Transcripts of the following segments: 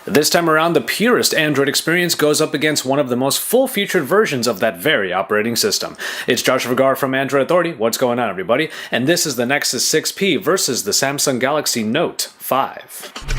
This time around, the purest Android experience goes up against one of the most full-featured versions of that very operating system. It's Jayce Broda from Android Authority. What's going on, everybody? And this is the Nexus 6P versus the Samsung Galaxy Note 5.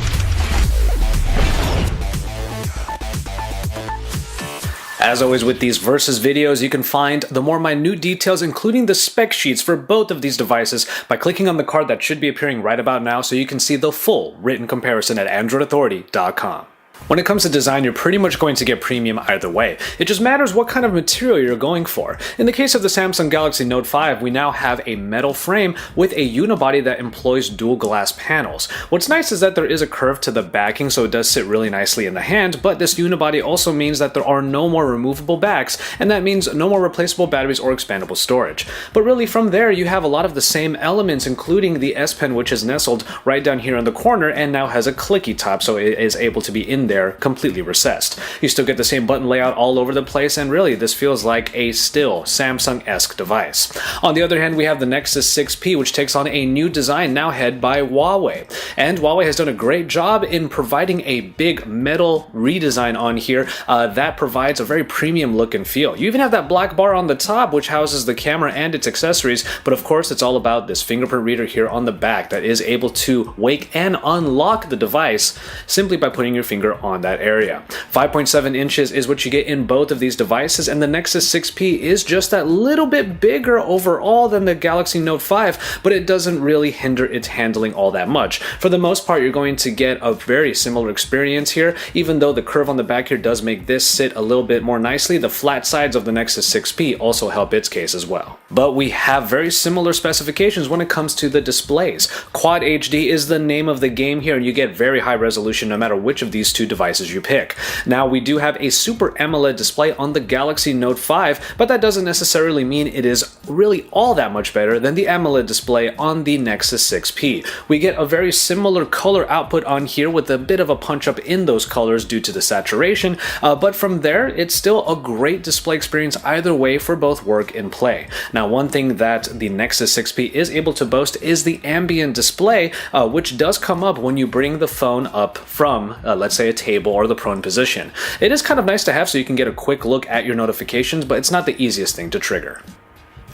As always with these versus videos, you can find the more minute details, including the spec sheets for both of these devices, by clicking on the card that should be appearing right about now so you can see the full written comparison at AndroidAuthority.com. When it comes to design, you're pretty much going to get premium either way. It just matters what kind of material you're going for. In the case of the Samsung Galaxy Note 5, we now have a metal frame with a unibody that employs dual glass panels. What's nice is that there is a curve to the backing, so it does sit really nicely in the hand, but this unibody also means that there are no more removable backs, and that means no more replaceable batteries or expandable storage. But really from there, you have a lot of the same elements, including the S Pen, which is nestled right down here in the corner and now has a clicky top, so it is able to be in there completely recessed. You still get the same button layout all over the place, and really this feels like a still Samsung-esque device. On the other hand, we have the Nexus 6P, which takes on a new design now head by Huawei. And Huawei has done a great job in providing a big metal redesign on here that provides a very premium look and feel. You even have that black bar on the top, which houses the camera and its accessories, but of course it's all about this fingerprint reader here on the back that is able to wake and unlock the device simply by putting your finger on that area. 5.7 inches is what you get in both of these devices, and the Nexus 6P is just that little bit bigger overall than the Galaxy Note 5, but it doesn't really hinder its handling all that much. For the most part, you're going to get a very similar experience here, even though the curve on the back here does make this sit a little bit more nicely. The flat sides of the Nexus 6P also help its case as well. But we have very similar specifications when it comes to the displays. Quad HD is the name of the game here, and you get very high resolution no matter which of these two devices you pick. Now, we do have a Super AMOLED display on the Galaxy Note 5, but that doesn't necessarily mean it is really all that much better than the AMOLED display on the Nexus 6P. We get a very similar color output on here with a bit of a punch up in those colors due to the saturation, but from there, it's still a great display experience either way for both work and play. Now, one thing that the Nexus 6P is able to boast is the ambient display, which does come up when you bring the phone up from, let's say, a table or the prone position. It is kind of nice to have so you can get a quick look at your notifications, but it's not the easiest thing to trigger.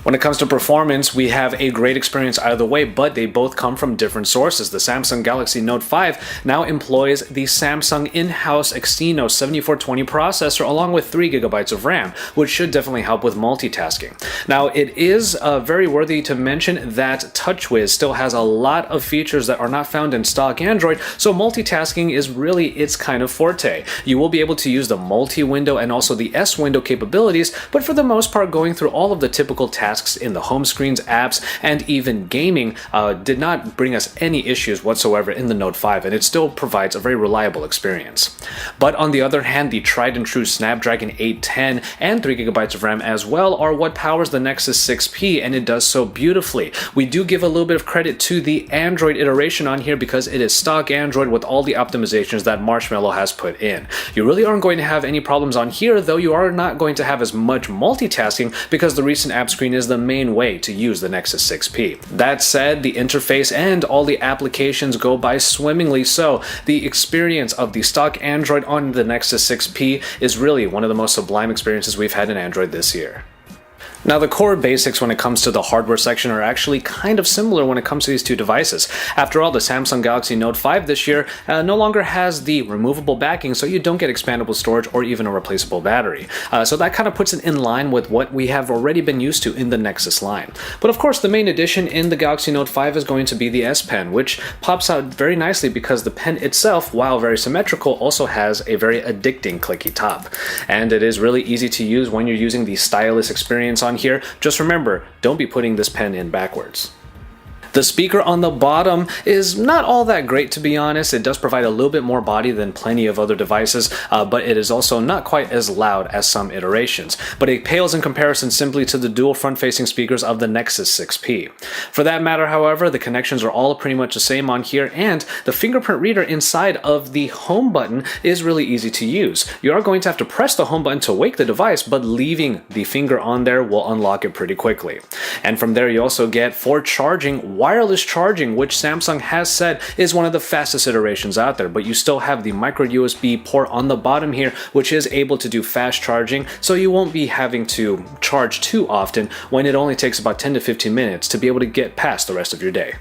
When it comes to performance, we have a great experience either way, but they both come from different sources. The Samsung Galaxy Note 5 now employs the Samsung in-house Exynos 7420 processor along with 3 GB of RAM, which should definitely help with multitasking. Now, it is very worthy to mention that TouchWiz still has a lot of features that are not found in stock Android, so multitasking is really its kind of forte. You will be able to use the multi-window and also the S-window capabilities, but for the most part, going through all of the typical tasks in the home screens, apps, and even gaming did not bring us any issues whatsoever in the Note 5, and it still provides a very reliable experience. But on the other hand, the tried and true Snapdragon 810 and 3 GB of RAM as well are what powers the Nexus 6P, and it does so beautifully. We do give a little bit of credit to the Android iteration on here because it is stock Android with all the optimizations that Marshmallow has put in. You really aren't going to have any problems on here, though you are not going to have as much multitasking because the recent app screen is the main way to use the Nexus 6P. That said, the interface and all the applications go by swimmingly, so the experience of the stock Android on the Nexus 6P is really one of the most sublime experiences we've had in Android this year. Now, the core basics when it comes to the hardware section are actually kind of similar when it comes to these two devices. After all, the Samsung Galaxy Note 5 this year no longer has the removable backing, so you don't get expandable storage or even a replaceable battery. So that kind of puts it in line with what we have already been used to in the Nexus line. But of course, the main addition in the Galaxy Note 5 is going to be the S Pen, which pops out very nicely because the pen itself, while very symmetrical, also has a very addicting clicky top. And it is really easy to use when you're using the stylus experience on here. Just remember, don't be putting this pen in backwards. The speaker on the bottom is not all that great, to be honest. It does provide a little bit more body than plenty of other devices, but it is also not quite as loud as some iterations. But it pales in comparison simply to the dual front-facing speakers of the Nexus 6P. For that matter, however, the connections are all pretty much the same on here, and the fingerprint reader inside of the home button is really easy to use. You are going to have to press the home button to wake the device, but leaving the finger on there will unlock it pretty quickly. And from there, you also get, for charging, wireless charging, which Samsung has said is one of the fastest iterations out there, but you still have the micro USB port on the bottom here, which is able to do fast charging, so you won't be having to charge too often when it only takes about 10 to 15 minutes to be able to get past the rest of your day.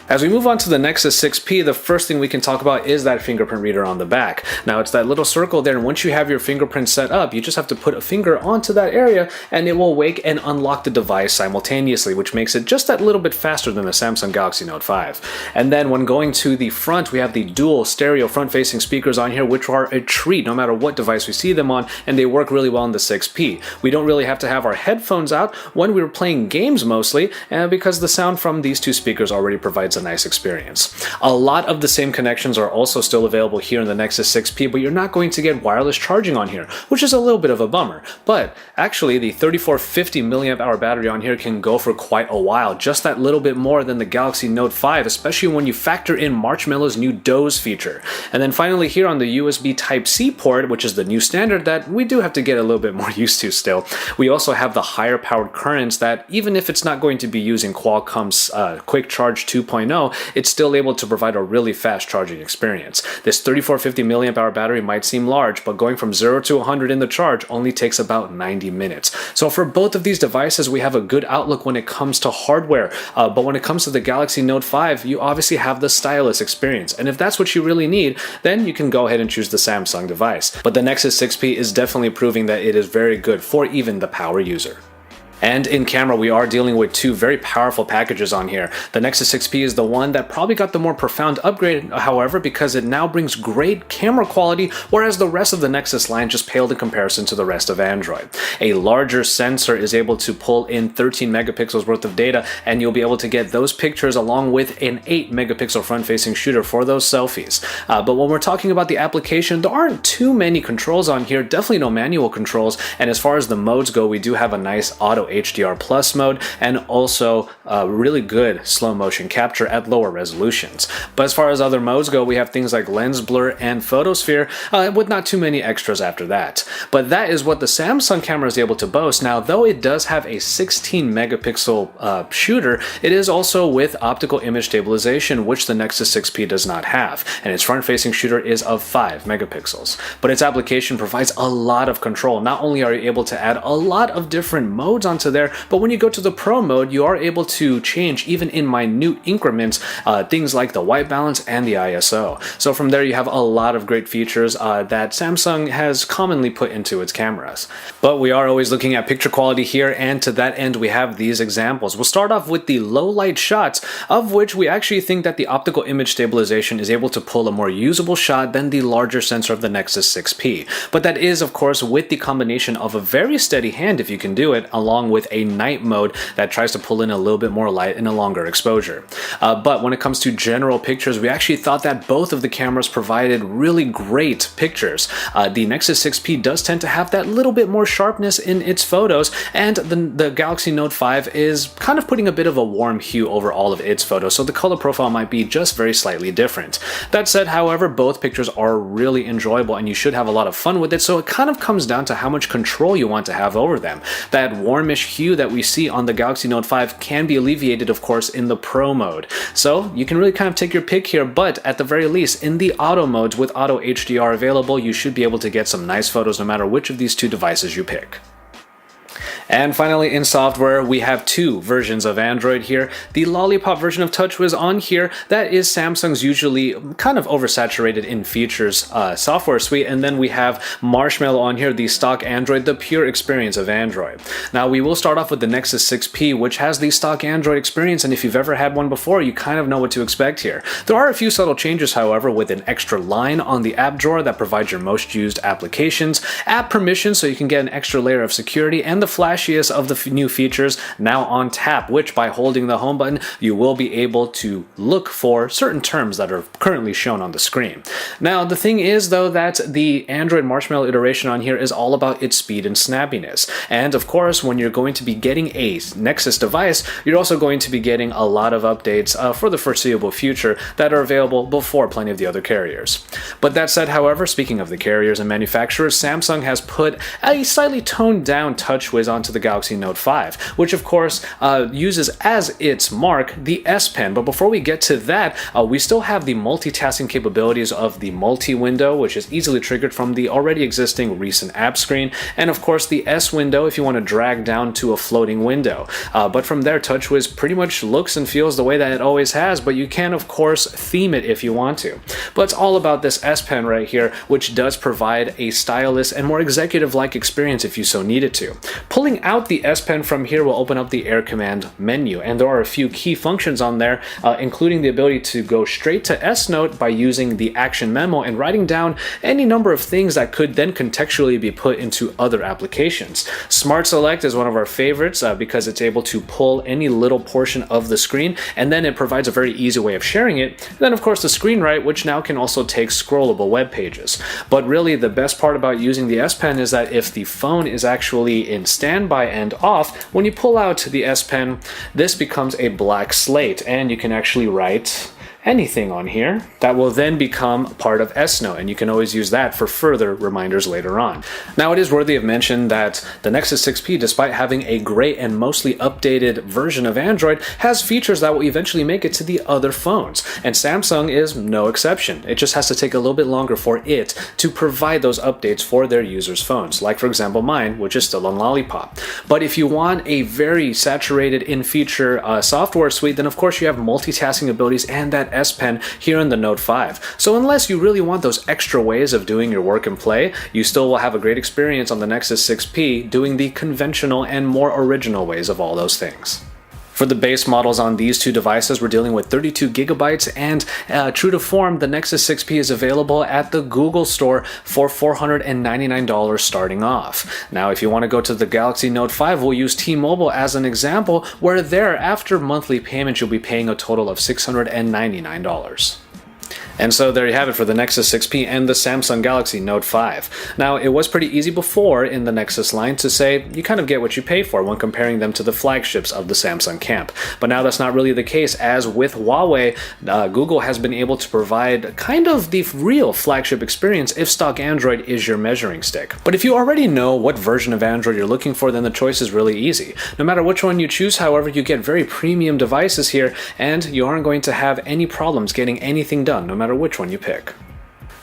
As we move on to the Nexus 6P, the first thing we can talk about is that fingerprint reader on the back. Now it's that little circle there, and once you have your fingerprint set up, you just have to put a finger onto that area and it will wake and unlock the device simultaneously, which makes it just that little bit faster than the Samsung Galaxy Note 5. And then when going to the front, we have the dual stereo front-facing speakers on here, which are a treat no matter what device we see them on, and they work really well in the 6P. We don't really have to have our headphones out when we were playing games mostly, because the sound from these two speakers already provides a nice experience. A lot of the same connections are also still available here in the Nexus 6P, but you're not going to get wireless charging on here, which is a little bit of a bummer. But actually, the 3450 mAh battery on here can go for quite a while, just that little bit more than the Galaxy Note 5, especially when you factor in Marshmallow's new Doze feature. And then finally here on the USB Type-C port, which is the new standard that we do have to get a little bit more used to still, we also have the higher powered currents that, even if it's not going to be using Qualcomm's Quick Charge 2.0, it's still able to provide a really fast charging experience. This 3450 mAh battery might seem large, but going from 0 to 100 in the charge only takes about 90 minutes. So for both of these devices, we have a good outlook when it comes to hardware, but when it comes to the Galaxy Note 5, you obviously have the stylus experience, and if that's what you really need, then you can go ahead and choose the Samsung device. But the Nexus 6P is definitely proving that it is very good for even the power user. And in camera, we are dealing with two very powerful packages on here. The Nexus 6P is the one that probably got the more profound upgrade, however, because it now brings great camera quality, whereas the rest of the Nexus line just paled in comparison to the rest of Android. A larger sensor is able to pull in 13 megapixels worth of data, and you'll be able to get those pictures along with an 8 megapixel front-facing shooter for those selfies. But when we're talking about the application, there aren't too many controls on here, definitely no manual controls, and as far as the modes go, we do have a nice auto HDR plus mode and also really good slow motion capture at lower resolutions. But as far as other modes go, we have things like lens blur and photosphere with not too many extras after that. But that is what the Samsung camera is able to boast. Now, though it does have a 16 megapixel shooter, it is also with optical image stabilization, which the Nexus 6P does not have, and its front-facing shooter is of 5 megapixels. But its application provides a lot of control. Not only are you able to add a lot of different modes onto there, but when you go to the Pro mode, you are able to change, even in minute increments, things like the white balance and the ISO. So from there, you have a lot of great features that Samsung has commonly put into its cameras. But we are always looking at picture quality here, and to that end, we have these examples. We'll start off with the low light shots, of which we actually think that the optical image stabilization is able to pull a more usable shot than the larger sensor of the Nexus 6P. But that is, of course, with the combination of a very steady hand, if you can do it, along with a night mode that tries to pull in a little bit more light in a longer exposure. But when it comes to general pictures, we actually thought that both of the cameras provided really great pictures. The Nexus 6P does tend to have that little bit more sharpness in its photos, and the Galaxy Note 5 is kind of putting a bit of a warm hue over all of its photos, so the color profile might be just very slightly different. That said, however, both pictures are really enjoyable and you should have a lot of fun with it, so it kind of comes down to how much control you want to have over them. That warmish hue that we see on the Galaxy Note 5 can be alleviated, of course, in the Pro mode. So you can really kind of take your pick here, but at the very least, in the auto modes with auto HDR available, you should be able to get some nice photos no matter which of these two devices you pick. And finally, in software, we have two versions of Android here. The Lollipop version of TouchWiz on here, that is Samsung's usually kind of oversaturated in features software suite, and then we have Marshmallow on here, the stock Android, the pure experience of Android. Now, we will start off with the Nexus 6P, which has the stock Android experience, and if you've ever had one before, you kind of know what to expect here. There are a few subtle changes, however, with an extra line on the app drawer that provides your most used applications, app permissions so you can get an extra layer of security, and the flashiest of the new features now on tap, which by holding the home button, you will be able to look for certain terms that are currently shown on the screen. Now, the thing is, though, that the Android Marshmallow iteration on here is all about its speed and snappiness. And of course, when you're going to be getting a Nexus device, you're also going to be getting a lot of updates for the foreseeable future that are available before plenty of the other carriers. But that said, however, speaking of the carriers and manufacturers, Samsung has put a slightly toned down TouchWiz onto onto the Galaxy Note 5, which of course uses as its mark the S Pen. But before we get to that, we still have the multitasking capabilities of the multi-window, which is easily triggered from the already existing recent app screen, and of course the S window if you want to drag down to a floating window. But from there, TouchWiz pretty much looks and feels the way that it always has, but you can of course theme it if you want to. But it's all about this S Pen right here, which does provide a stylus and more executive-like experience if you so needed to. Pulling out the S Pen from here will open up the Air Command menu, and there are a few key functions on there, including the ability to go straight to S Note by using the action memo and writing down any number of things that could then contextually be put into other applications. Smart Select is one of our favorites because it's able to pull any little portion of the screen, and then it provides a very easy way of sharing it. And then of course the Screen Write, which now can also take scrollable web pages. But really the best part about using the S Pen is that if the phone is actually in standby and off, when you pull out the S Pen, this becomes a blank slate, and you can actually write anything on here that will then become part of S Note, and you can always use that for further reminders later on. Now, it is worthy of mention that the Nexus 6P, despite having a great and mostly updated version of Android, has features that will eventually make it to the other phones, and Samsung is no exception. It just has to take a little bit longer for it to provide those updates for their users' phones, like for example mine, which is still on Lollipop. But if you want a very saturated in-feature software suite, then of course you have multitasking abilities and that S Pen here in the Note 5. So unless you really want those extra ways of doing your work and play, you still will have a great experience on the Nexus 6P doing the conventional and more original ways of all those things. For the base models on these two devices, we're dealing with 32 gigabytes, and true to form, the Nexus 6P is available at the Google Store for $499 starting off. Now, if you want to go to the Galaxy Note 5, we'll use T-Mobile as an example, where there, after monthly payment, you'll be paying a total of $699. And so there you have it for the Nexus 6P and the Samsung Galaxy Note 5. Now, it was pretty easy before in the Nexus line to say you kind of get what you pay for when comparing them to the flagships of the Samsung camp. But now that's not really the case, as with Huawei, Google has been able to provide kind of the real flagship experience if stock Android is your measuring stick. But if you already know what version of Android you're looking for, then the choice is really easy. No matter which one you choose, however, you get very premium devices here, and you aren't going to have any problems getting anything done, no matter which one you pick.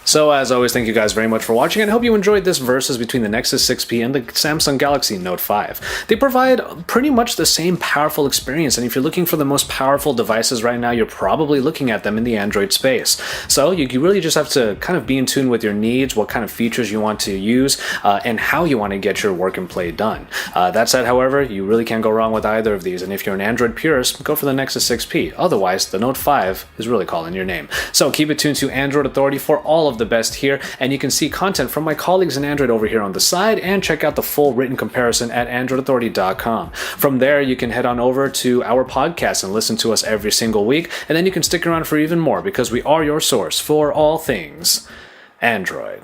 So as always, thank you guys very much for watching, and hope you enjoyed this versus between the Nexus 6P and the Samsung Galaxy Note 5. They provide pretty much the same powerful experience, and if you're looking for the most powerful devices right now, you're probably looking at them in the Android space. So you really just have to kind of be in tune with your needs, what kind of features you want to use, and how you want to get your work and play done. That said, however, you really can't go wrong with either of these, and if you're an Android purist, go for the Nexus 6P. Otherwise, the Note 5 is really calling your name. So keep it tuned to Android Authority for all of the best here, and you can see content from my colleagues in Android over here on the side, and check out the full written comparison at androidauthority.com. From there, you can head on over to our podcast and listen to us every single week, and then you can stick around for even more, because we are your source for all things Android.